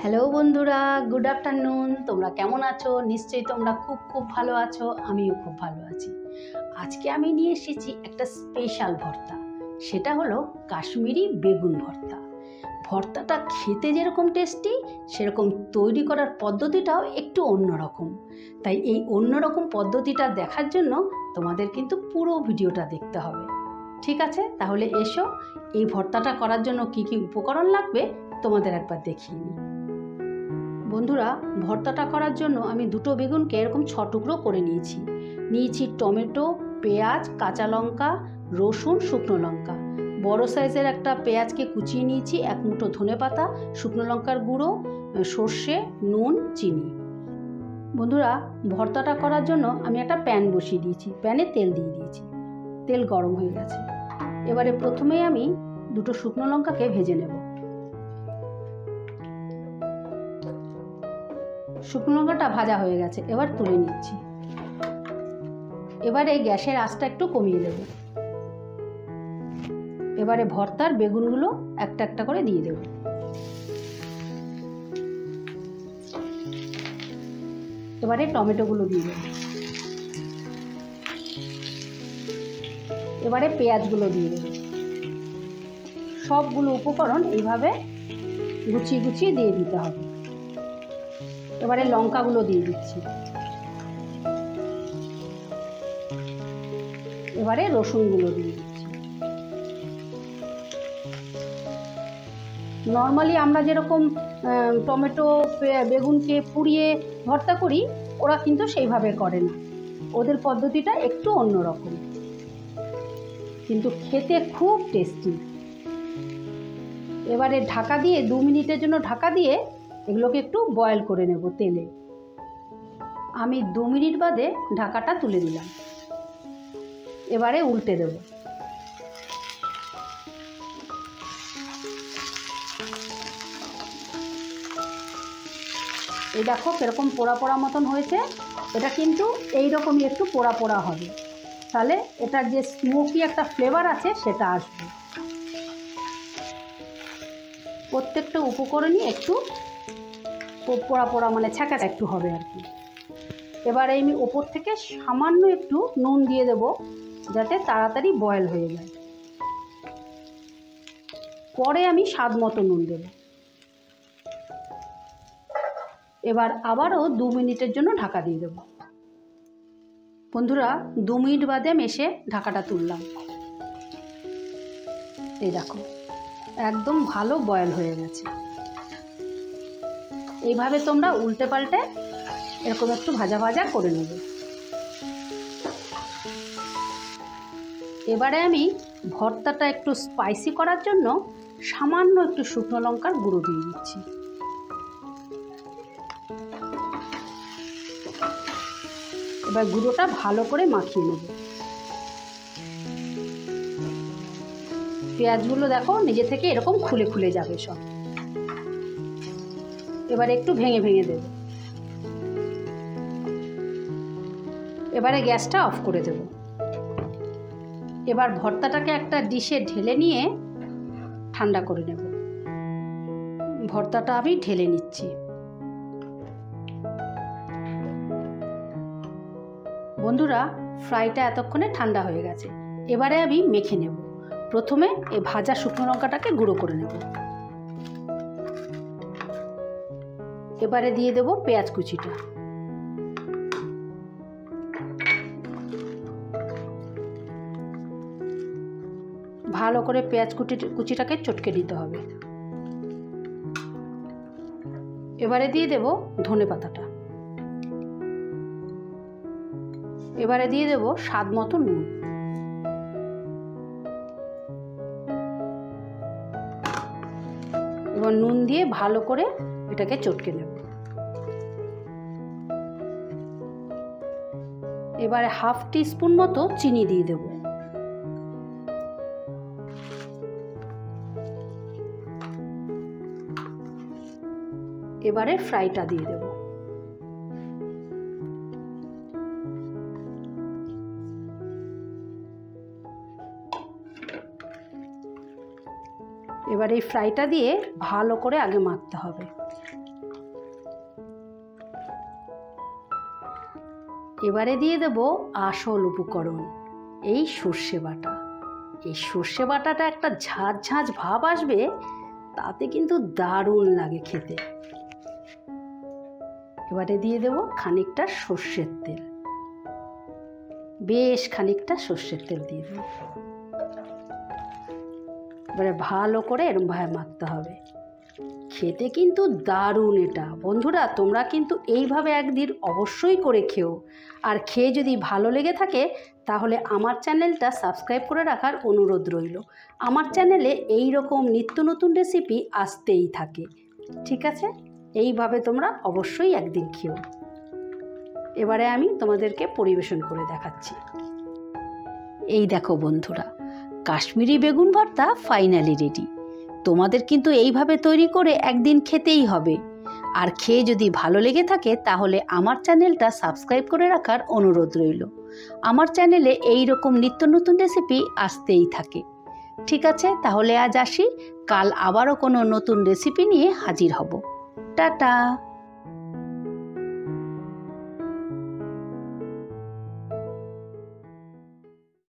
Hello বন্ধুরা, good afternoon. তোমরা কেমন আছো? নিশ্চয়ই তোমরা খুব ভালো আছো। আমিও খুব ভালো আছি। আজকে আমি নিয়ে এসেছি একটা স্পেশাল ভর্তা। সেটা হলো কাশ্মীরি বেগুন ভর্তা। ভর্তাটা খেতে যেরকম টেস্টি, সেরকম তৈরি করার পদ্ধতিটাও একটু অন্যরকম। তাই এই অন্যরকম পদ্ধতিটা দেখার জন্য তোমাদের কিন্তু পুরো ভিডিওটা দেখতে হবে। ঠিক আছে, তাহলে এসো এই ভর্তাটা করার জন্য কি কি উপকরণ লাগবে তোমাদের একবার দেখিয়ে নিই। বন্ধুরা, ভর্তাটা করার জন্য আমি দুটো বেগুনকে এরকম 6 টুকরো করে নিয়েছি টমেটো, পেঁয়াজ, কাঁচা লঙ্কা, রসুন, শুকনো লঙ্কা। বড় সাইজের একটা পেঁয়াজকে কুচিয়ে নিয়েছি, 1 মুঠো ধনেপাতা, শুকনো লঙ্কার গুঁড়ো, সর্ষে, নুন, চিনি। বন্ধুরা, ভর্তাটা করার জন্য আমি একটা প্যান বসিয়ে দিয়েছি। প্যানে তেল দিয়ে দিয়েছি, তেল গরম হয়ে গেছে। এবারে প্রথমেই আমি দুটো শুকনো লঙ্কাকে ভেজে নেব। শুকনো লঙ্কাটা ভাজা হয়ে গেছে, এবার তুলে নিচ্ছি। এবারে গ্যাসের আঁচটা একটু কমিয়ে দেব। এবারে ভর্তার বেগুনগুলো একটা একটা করে দিয়ে দেব। এবারে টমেটোগুলো দিয়ে দেব। এবারে পেঁয়াজগুলো দিয়ে দেব। সবগুলো উপকরণ এইভাবে গুছিয়ে গুছিয়ে দিয়ে দিতে হবে। এবারে লঙ্কাগুলো দিয়ে দিচ্ছি। এবারে রসুনগুলো দিয়ে দিচ্ছি। নর্মালি আমরা যেরকম টমেটো বেগুনকে পুড়িয়ে ভর্তা করি, ওরা কিন্তু সেইভাবে করে না। ওদের পদ্ধতিটা একটু অন্যরকম, কিন্তু খেতে খুব টেস্টি। এবারে ঢাকা দিয়ে 2 মিনিটের জন্য ঢাকা দিয়ে এগুলোকে একটু বয়েল করে নেব তেলে। আমি 2 মিনিট বাদে ঢাকাটা তুলে দিলাম। এবারে উল্টে দেব। এই দেখো কিরকম পোড়া পোড়া মতন হয়েছে। এটা কিন্তু এইরকমই একটু পোড়া পোড়া হবে, তাহলে এটার যে স্মোকি একটা ফ্লেভার আছে সেটা আসবে। প্রত্যেকটা উপকরণই একটু পোড়া পোড়া মানে ছ্যাঁকা একটু হবে আর কি। এবারে আমি ওপর থেকে সামান্য একটু নুন দিয়ে দেব, যাতে তাড়াতাড়ি বয়েল হয়ে যায়। পরে আমি স্বাদ মতো নুন দেব। এবার আবারও 2 মিনিটের জন্য ঢাকা দিয়ে দেব। বন্ধুরা, 2 মিনিট বাদে আমি এসে ঢাকাটা তুললাম। এই দেখো একদম ভালো বয়েল হয়ে গেছে। এইভাবে তোমরা উল্টে পাল্টে এরকম একটু ভাজা ভাজা করে নেবে। এবারে আমি ভর্তাটা একটু স্পাইসি করার জন্য সামান্য একটু শুকনো লঙ্কার গুঁড়ো দিয়ে দিচ্ছি। এবার গুঁড়োটা ভালো করে মাখিয়ে নেব। পেঁয়াজগুলো দেখো নিজে থেকে এরকম খুলে খুলে যাবে সব। এবার একটু ভেঙে ভেঙে দেব। এবারে গ্যাসটা অফ করে দেব। এবার ভর্তাটাকে একটা ডিশে ঢেলে নিয়ে ঠান্ডা করে নেব। ভর্তাটা আমি ঢেলে নিচ্ছি। বন্ধুরা, ফ্রাইটা এতক্ষণে ঠান্ডা হয়ে গেছে। এবারে আমি মেখে নেব। প্রথমে এই ভাজা শুকনো লঙ্কাটাকে গুঁড়ো করে নেব। এবারে দিয়ে দেব পেঁয়াজ কুচিটা। ভালো করে পেঁয়াজ কুচিটাকে চটকে দিতে হবে। এবারে দিয়ে দেব ধনেপাতাটা। এবারে দিয়ে দেব স্বাদ মতো নুন। এবার নুন দিয়ে ভালো করে এটাকে চটকে নেব। এবারে 1/2 টিস্পুন মতো চিনি দিয়ে দেব। এবারে ফ্রাইটা দিয়ে দেব। এবার এই ফ্রাইটা দিয়ে ভালো করে আগে মাখতে হবে। এবারে দিয়ে দেব আসল উপকরণ, এই সর্ষে বাটা। এই সর্ষে বাটাটা একটা ঝাঁঝ ঝাঁঝ ভাব আসবে, তাতে কিন্তু দারুণ লাগে খেতে। এবারে দিয়ে দেব খানিকটা সর্ষের তেল, বেশ খানিকটা সর্ষের তেল দিয়ে দেব। এবারে ভালো করে এরমভাবে মাখতে হবে। খেতে কিন্তু দারুণ এটা। বন্ধুরা, তোমরা কিন্তু এইভাবে একদিন অবশ্যই করে খেও। আর খেয়ে যদি ভালো লেগে থাকে তাহলে আমার চ্যানেলটা সাবস্ক্রাইব করে রাখার অনুরোধ রইল। আমার চ্যানেলে এই রকম নিত্য নতুন রেসিপি আসতেই থাকে। ঠিক আছে, এইভাবে তোমরা অবশ্যই একদিন খেও। এবারে আমি তোমাদেরকে পরিবেশন করে দেখাচ্ছি। এই দেখো বন্ধুরা, কাশ্মীরি বেগুন ভর্তা ফাইনালি রেডি। তোমাদের কিন্তু এইভাবে তৈরি করে একদিন খেতেই হবে। আর খেয়ে যদি ভালো লেগে থাকে তাহলে আমার চ্যানেলটা সাবস্ক্রাইব করে রাখার অনুরোধ রইল। আমার চ্যানেলে এই রকম নিত্য নতুন রেসিপি আসতেই থাকে। ঠিক আছে, তাহলে আজ আসি। কাল আবারও কোনো নতুন রেসিপি নিয়ে হাজির হব। টাটা।